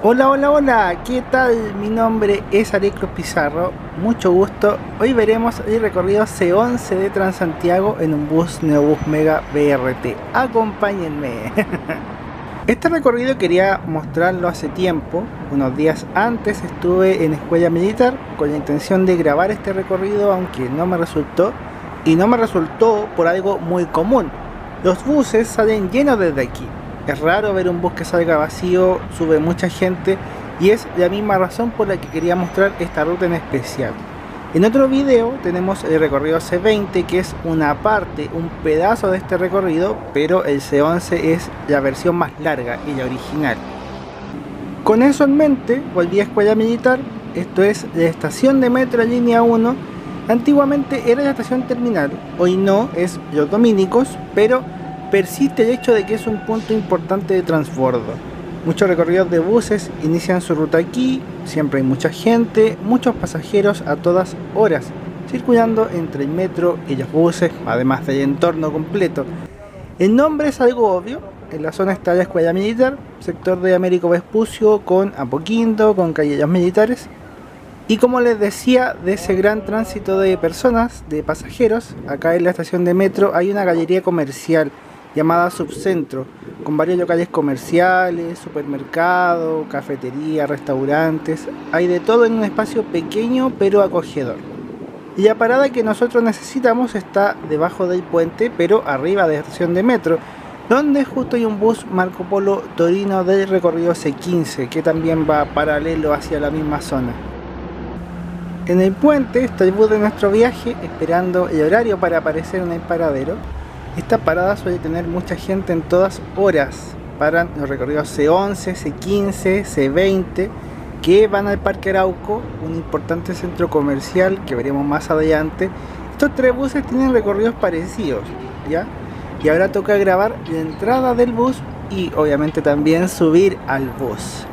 Hola, hola, hola, ¿qué tal? Mi nombre es Areclos Pizarro, mucho gusto. Hoy veremos el recorrido C11 de Transantiago en un bus Neobús Mega BRT. Acompáñenme. Este recorrido quería mostrarlo hace tiempo. Unos días antes estuve en escuela militar con la intención de grabar este recorrido, aunque no me resultó. Y no me resultó por algo muy común. Los buses salen llenos desde aquí. Es raro ver un bus que salga vacío, sube mucha gente y es la misma razón por la que quería mostrar esta ruta en especial. En otro video tenemos el recorrido C20, que es una parte, un pedazo de este recorrido, pero el C11 es la versión más larga y la original. Con eso en mente volví a escuela militar. Esto es la estación de metro línea 1. Antiguamente era la estación terminal, hoy no, es Los Dominicos, pero persiste el hecho de que es un punto importante de transbordo. Muchos recorridos de buses inician su ruta aquí, siempre hay mucha gente, muchos pasajeros a todas horas, circulando entre el metro y los buses, además del entorno completo. El nombre es algo obvio. En la zona está la escuela militar, sector de Américo Vespucio, con Apoquindo, con calle Los Militares. Y como les decía, de ese gran tránsito de personas, de pasajeros, acá en la estación de metro hay una galería comercial llamada Subcentro, con varios locales comerciales, supermercados, cafeterías, restaurantes. Hay de todo en un espacio pequeño pero acogedor. Y la parada que nosotros necesitamos está debajo del puente, pero arriba de la estación de metro, donde justo hay un bus Marco Polo Torino del recorrido C15, que también va paralelo hacia la misma zona. En el puente está el bus de nuestro viaje, esperando el horario para aparecer en el paradero. Esta parada suele tener mucha gente en todas horas. Paran los recorridos C11, C15, C20, que van al Parque Arauco, un importante centro comercial que veremos más adelante. Estos tres buses tienen recorridos parecidos, ¿ya? Y ahora toca grabar la entrada del bus y obviamente también subir al bus.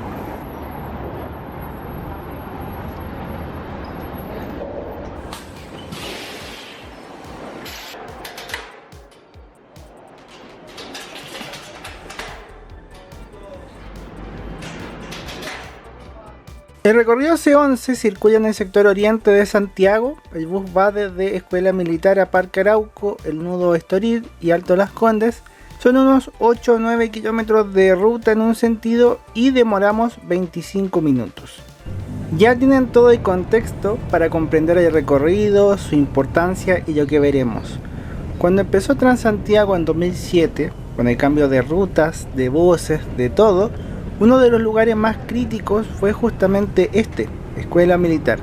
El recorrido C11 circula en el sector oriente de Santiago. El bus va desde Escuela Militar a Parque Arauco, el nudo Estoril y Alto Las Condes. Son unos 8 o 9 kilómetros de ruta en un sentido y demoramos 25 minutos. Ya tienen todo el contexto para comprender el recorrido, su importancia y lo que veremos. Cuando empezó Transantiago en 2007, con el cambio de rutas, de buses, de todo, uno de los lugares más críticos fue justamente este, Escuela Militar.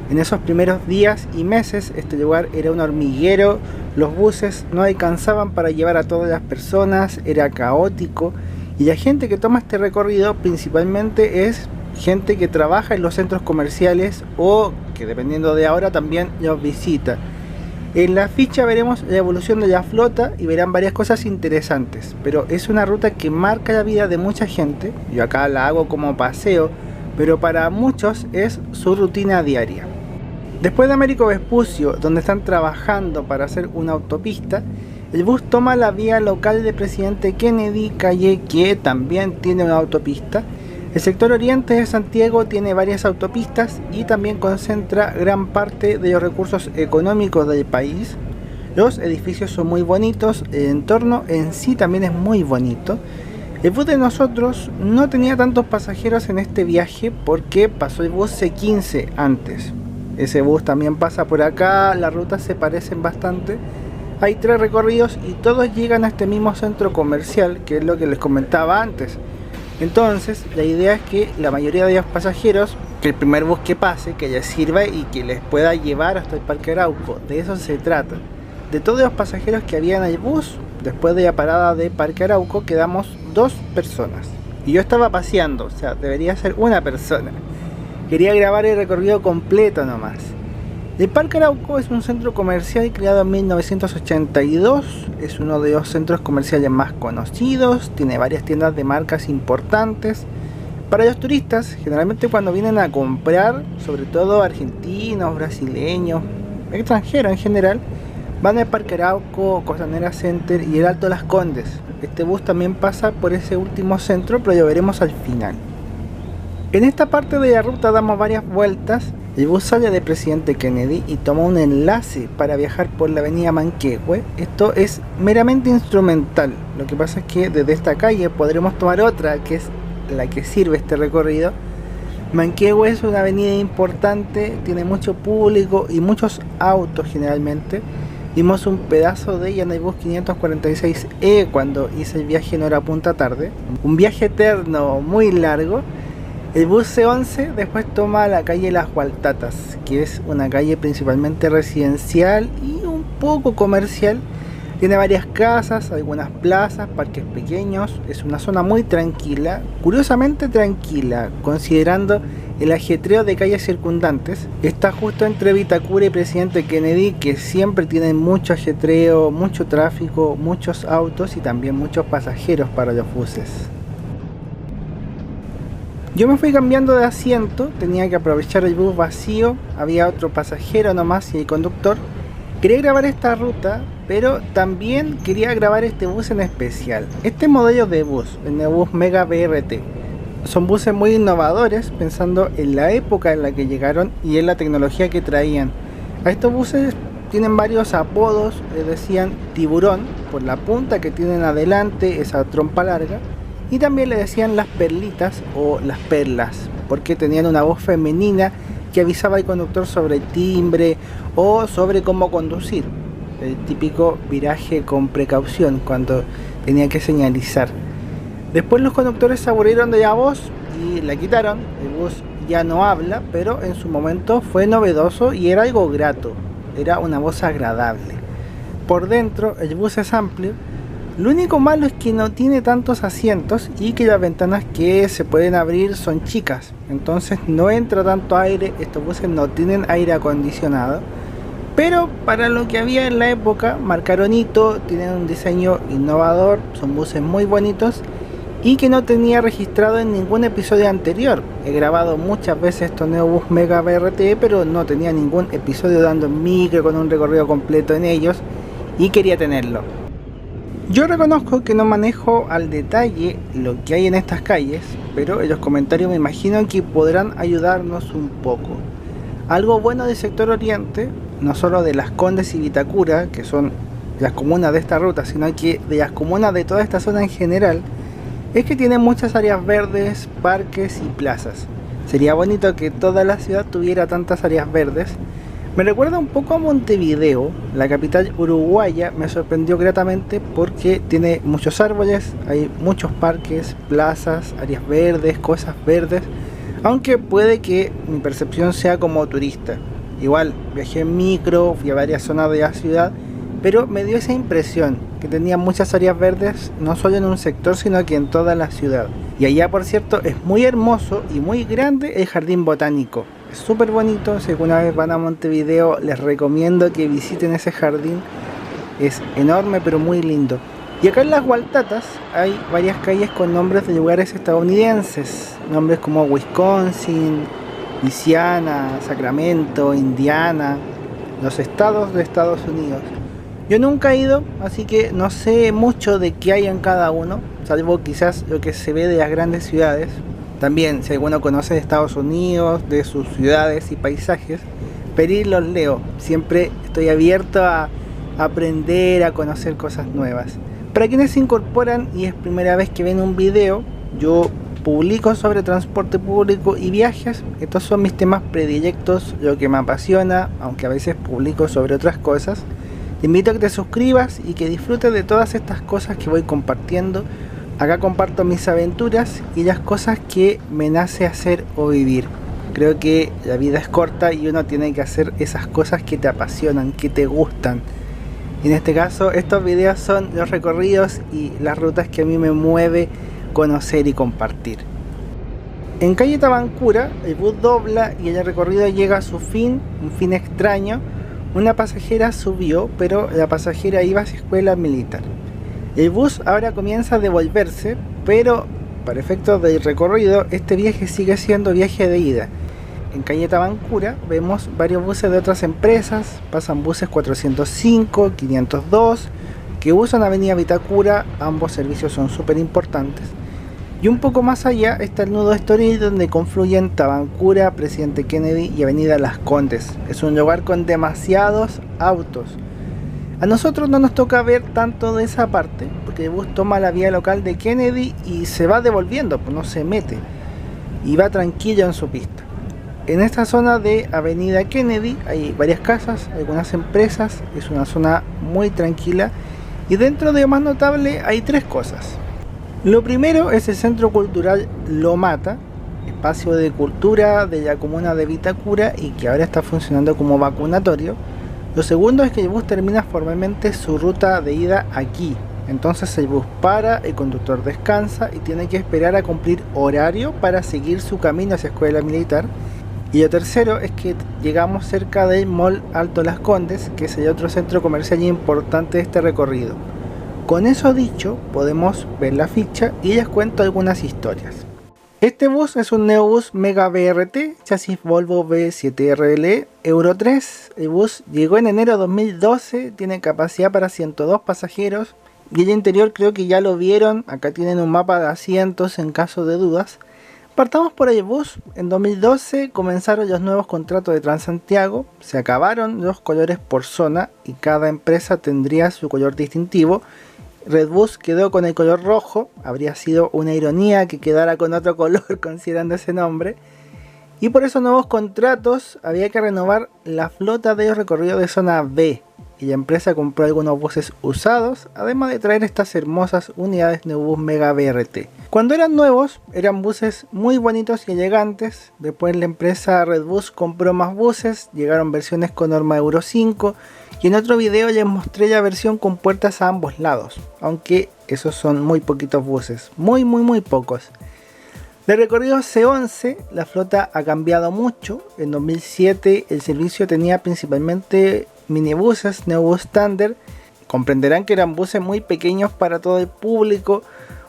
En esos primeros días y meses este lugar era un hormiguero, los buses no alcanzaban para llevar a todas las personas, era caótico y la gente que toma este recorrido principalmente es gente que trabaja en los centros comerciales o que dependiendo de ahora también los visita. En la ficha veremos la evolución de la flota y verán varias cosas interesantes, pero es una ruta que marca la vida de mucha gente. Yo acá la hago como paseo, pero para muchos es su rutina diaria. Después de Américo Vespucio, donde están trabajando para hacer una autopista, el bus toma la vía local de Presidente Kennedy, calle que también tiene una autopista. El sector oriente de Santiago tiene varias autopistas y también concentra gran parte de los recursos económicos del país. Los edificios son muy bonitos, el entorno en sí también es muy bonito. El bus de nosotros no tenía tantos pasajeros en este viaje porque pasó el bus C15 antes. Ese bus también pasa por acá, las rutas se parecen bastante. Hay 3 recorridos y todos llegan a este mismo centro comercial, que es lo que les comentaba antes. Entonces, la idea es que la mayoría de los pasajeros, que el primer bus que pase, que les sirva y que les pueda llevar hasta el Parque Arauco. De eso se trata. De todos los pasajeros que había en el bus, después de la parada de Parque Arauco, quedamos 2 personas. Y yo estaba paseando, o sea, debería ser una persona. Quería grabar el recorrido completo nomás. El Parque Arauco es un centro comercial creado en 1982, es uno de los centros comerciales más conocidos, tiene varias tiendas de marcas importantes. Para los turistas, generalmente cuando vienen a comprar, sobre todo argentinos, brasileños, extranjeros en general, van al Parque Arauco, Costanera Center y el Alto Las Condes. Este bus también pasa por ese último centro, pero lo veremos al final. En esta parte de la ruta damos varias vueltas. El bus sale de Presidente Kennedy y toma un enlace para viajar por la avenida Manquehue. Esto es meramente instrumental. Lo que pasa es que desde esta calle podremos tomar otra, que es la que sirve este recorrido. Manquehue es una avenida importante, tiene mucho público y muchos autos generalmente. Dimos un pedazo de ella en el bus 546E cuando hice el viaje en hora punta tarde. Un viaje eterno, muy largo. El bus C11 después toma la calle Las Gualtatas, que es una calle principalmente residencial y un poco comercial. Tiene varias casas, algunas plazas, parques pequeños. Es una zona muy tranquila, curiosamente tranquila, considerando el ajetreo de calles circundantes. Está justo entre Vitacura y Presidente Kennedy, que siempre tienen mucho ajetreo, mucho tráfico, muchos autos y también muchos pasajeros para los buses. Yo me fui cambiando de asiento, tenía que aprovechar el bus vacío, había otro pasajero nomás y el conductor. Quería grabar esta ruta, pero también quería grabar este bus en especial. Este modelo de bus, el Neobus Mega BRT, son buses muy innovadores, pensando en la época en la que llegaron y en la tecnología que traían. A estos buses tienen varios apodos, decían tiburón, por la punta que tienen adelante, esa trompa larga. Y también le decían las perlitas o las perlas, porque tenían una voz femenina que avisaba al conductor sobre el timbre o sobre cómo conducir. El típico viraje con precaución cuando tenía que señalizar. Después los conductores se aburrieron de la voz y la quitaron. El bus ya no habla, pero en su momento fue novedoso y era algo grato. Era una voz agradable. Por dentro el bus es amplio. Lo único malo es que no tiene tantos asientos y que las ventanas que se pueden abrir son chicas, entonces no entra tanto aire. Estos buses no tienen aire acondicionado, pero para lo que había en la época marcaron hito, tienen un diseño innovador, son buses muy bonitos y que no tenía registrado en ningún episodio anterior. He grabado muchas veces estos Neobus Mega BRT, pero no tenía ningún episodio dando micro con un recorrido completo en ellos y quería tenerlo. Yo reconozco que no manejo al detalle lo que hay en estas calles, pero en los comentarios me imagino que podrán ayudarnos un poco. Algo bueno del sector oriente, no solo de Las Condes y Vitacura, que son las comunas de esta ruta, sino que de las comunas de toda esta zona en general, es que tiene muchas áreas verdes, parques y plazas. Sería bonito que toda la ciudad tuviera tantas áreas verdes. Me recuerda un poco a Montevideo, la capital uruguaya. Me sorprendió gratamente porque tiene muchos árboles, hay muchos parques, plazas, áreas verdes, cosas verdes, aunque puede que mi percepción sea como turista. Igual viajé en micro, fui a varias zonas de la ciudad, pero me dio esa impresión que tenía muchas áreas verdes, no solo en un sector sino que en toda la ciudad. Y allá, por cierto, es muy hermoso y muy grande el jardín botánico. Es súper bonito. Si alguna vez van a Montevideo, les recomiendo que visiten ese jardín. Es enorme pero muy lindo. Y acá en Las Gualtatas hay varias calles con nombres de lugares estadounidenses. Nombres como Wisconsin, Louisiana, Sacramento, Indiana, los estados de Estados Unidos. Yo nunca he ido, así que no sé mucho de qué hay en cada uno, salvo quizás lo que se ve de las grandes ciudades. También, si alguno conoce de Estados Unidos, de sus ciudades y paisajes, pedir los leo. Siempre estoy abierto a aprender, a conocer cosas nuevas. Para quienes se incorporan y es primera vez que ven un video, yo publico sobre transporte público y viajes. Estos son mis temas predilectos, lo que me apasiona, aunque a veces publico sobre otras cosas. Te invito a que te suscribas y que disfrutes de todas estas cosas que voy compartiendo. Acá comparto mis aventuras y las cosas que me nace hacer o vivir. Creo que la vida es corta y uno tiene que hacer esas cosas que te apasionan, que te gustan. Y en este caso, estos videos son los recorridos y las rutas que a mí me mueve conocer y compartir. En calle Tabancura, el bus dobla y el recorrido llega a su fin, un fin extraño. Una pasajera subió, pero la pasajera iba hacia escuela militar. El bus ahora comienza a devolverse, pero para efectos del recorrido, este viaje sigue siendo viaje de ida. En calle Tabancura vemos varios buses de otras empresas, pasan buses 405, 502, que usan Avenida Vitacura. Ambos servicios son súper importantes. Y un poco más allá está el nudo Estoril, donde confluyen Tabancura, Presidente Kennedy y Avenida Las Condes. Es un lugar con demasiados autos. A nosotros no nos toca ver tanto de esa parte, porque el bus toma la vía local de Kennedy y se va devolviendo, pues no se mete. Y va tranquilo en su pista. En esta zona de Avenida Kennedy hay varias casas, algunas empresas, es una zona muy tranquila. Y dentro de lo más notable hay tres cosas. Lo primero es el Centro Cultural Lo Mata, espacio de cultura de la comuna de Vitacura y que ahora está funcionando como vacunatorio. Lo segundo es que el bus termina formalmente su ruta de ida aquí. Entonces el bus para, el conductor descansa y tiene que esperar a cumplir horario para seguir su camino hacia Escuela Militar. Y lo tercero es que llegamos cerca del Mall Alto Las Condes, que es el otro centro comercial importante de este recorrido. Con eso dicho, podemos ver la ficha y les cuento algunas historias. Este bus es un Neobus Mega BRT, chasis Volvo V7RLE Euro 3. El bus llegó en enero de 2012, tiene capacidad para 102 pasajeros y el interior creo que ya lo vieron, acá tienen un mapa de asientos en caso de dudas. Partamos por el bus. En 2012 comenzaron los nuevos contratos de Transantiago, se acabaron los colores por zona y cada empresa tendría su color distintivo. Redbus quedó con el color rojo, habría sido una ironía que quedara con otro color considerando ese nombre. Y por esos nuevos contratos había que renovar la flota de los recorridos de zona B. Y la empresa compró algunos buses usados, además de traer estas hermosas unidades Neobus Mega BRT. Cuando eran nuevos, eran buses muy bonitos y elegantes. Después la empresa Redbus compró más buses, llegaron versiones con norma Euro 5. Y en otro video les mostré la versión con puertas a ambos lados, aunque esos son muy poquitos buses, muy pocos. De recorrido C11, la flota ha cambiado mucho. En 2007 el servicio tenía principalmente minibuses Neobus Standard. Comprenderán que eran buses muy pequeños para todo el público.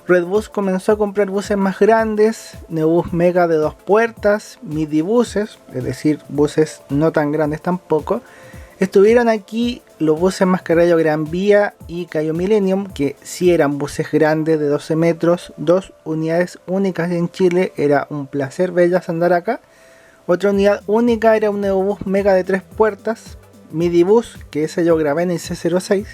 Redbus comenzó a comprar buses más grandes, Neobus Mega de 2 puertas, midibuses, es decir, buses no tan grandes tampoco. Estuvieron aquí los buses Mascarello Gran Vía y Cayo Millennium, que sí eran buses grandes de 12 metros, 2 unidades únicas en Chile, era un placer verlas andar acá. Otra unidad única era un Neobus Mega de 3 puertas, Midibus, que ese yo grabé en el C06.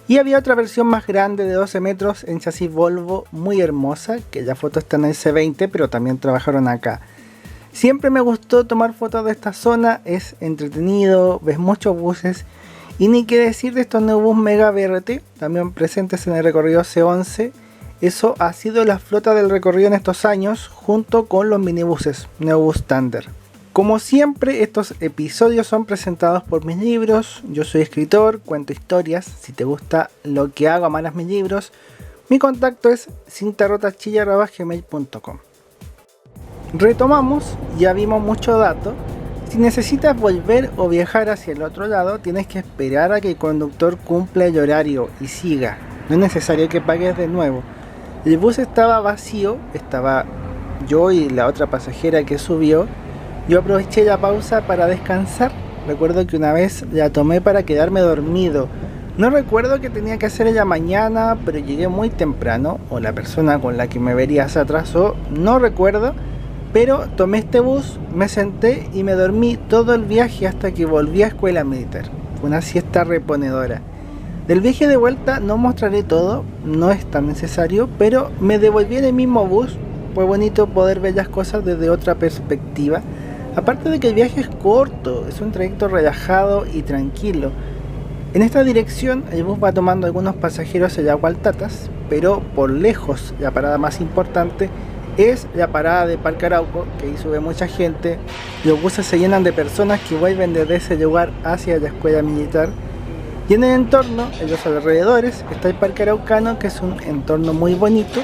Y había otra versión más grande de 12 metros en chasis Volvo, muy hermosa, que la foto está en el C20, pero también trabajaron acá. Siempre me gustó tomar fotos de esta zona, es entretenido, ves muchos buses. Y ni qué decir de estos Neobus Mega BRT, también presentes en el recorrido C11. Eso ha sido la flota del recorrido en estos años, junto con los minibuses Neobus Standard. Como siempre, estos episodios son presentados por mis libros. Yo soy escritor, cuento historias. Si te gusta lo que hago, amanas mis libros. Mi contacto es cintarrotachilla@gmail.com. Retomamos, ya vimos mucho dato. Si necesitas volver o viajar hacia el otro lado, tienes que esperar a que el conductor cumpla el horario y siga. No es necesario que pagues de nuevo. El bus estaba vacío, estaba yo y la otra pasajera que subió. Yo aproveché la pausa para descansar. Recuerdo que una vez la tomé para quedarme dormido. No recuerdo qué tenía que hacer en la mañana, pero llegué muy temprano, o la persona con la que me vería se atrasó, no recuerdo. Pero tomé este bus, me senté y me dormí todo el viaje hasta que volví a Escuela Militar. Fue una siesta reponedora. Del viaje de vuelta no mostraré todo, no es tan necesario, pero me devolví en el mismo bus. Fue bonito poder ver las cosas desde otra perspectiva. Aparte de que el viaje es corto, es un trayecto relajado y tranquilo. En esta dirección el bus va tomando algunos pasajeros en Yagualtatas, pero por lejos la parada más importante es la parada de Parque Arauco, que ahí sube mucha gente. Los buses se llenan de personas que vuelven desde ese lugar hacia la Escuela Militar. Y en el entorno, en los alrededores, está el Parque Araucano, que es un entorno muy bonito.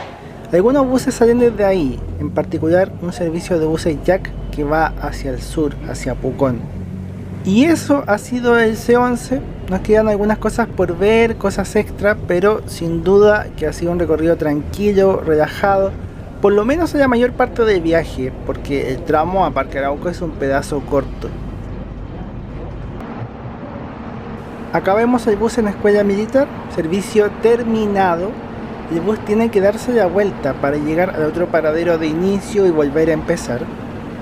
Algunos buses salen desde ahí, en particular un servicio de buses Jack que va hacia el sur, hacia Pucón. Y eso ha sido el C11. Nos quedan algunas cosas por ver, cosas extra, pero sin duda que ha sido un recorrido tranquilo, relajado. Por lo menos en la mayor parte del viaje, porque el tramo a Parque Arauco es un pedazo corto. Acá vemos el bus en la Escuela Militar, servicio terminado. el bus tiene que darse la vuelta para llegar al otro paradero de inicio y volver a empezar.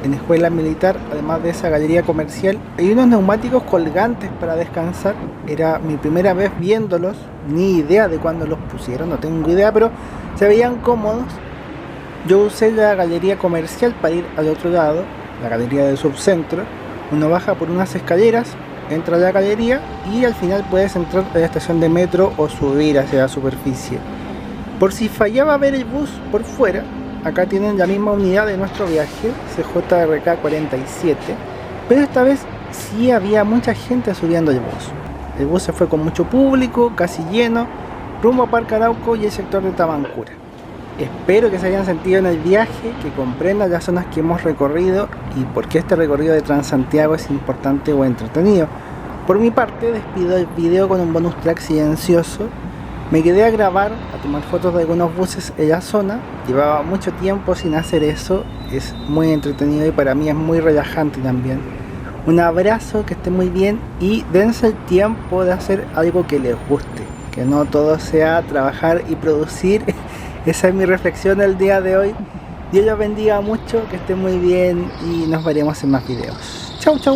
En la escuela militar, además de esa galería comercial, hay unos neumáticos colgantes para descansar. Era mi primera vez viéndolos, ni idea de cuándo los pusieron, no tengo idea, pero se veían cómodos. Yo usé la galería comercial para ir al otro lado, la galería del subcentro. Uno baja por unas escaleras, entra a la galería y al final puedes entrar a la estación de metro o subir hacia la superficie. Por si fallaba ver el bus por fuera, acá tienen la misma unidad de nuestro viaje, CJRK 47, pero esta vez sí había mucha gente subiendo el bus. El bus se fue con mucho público, casi lleno, rumbo a Parque Arauco y el sector de Tabancura. Espero que se hayan sentido en el viaje, que comprendan las zonas que hemos recorrido y por qué este recorrido de Transantiago es importante o entretenido. Por mi parte, despido el video con un bonus track silencioso. Me quedé a grabar, a tomar fotos de algunos buses en la zona. Llevaba mucho tiempo sin hacer eso, es muy entretenido y para mí es muy relajante también. Un abrazo, que estén muy bien y dense el tiempo de hacer algo que les guste, que no todo sea trabajar y producir. Esa es mi reflexión del día de hoy. Dios los bendiga mucho, que estén muy bien y nos veremos en más videos. Chau chau.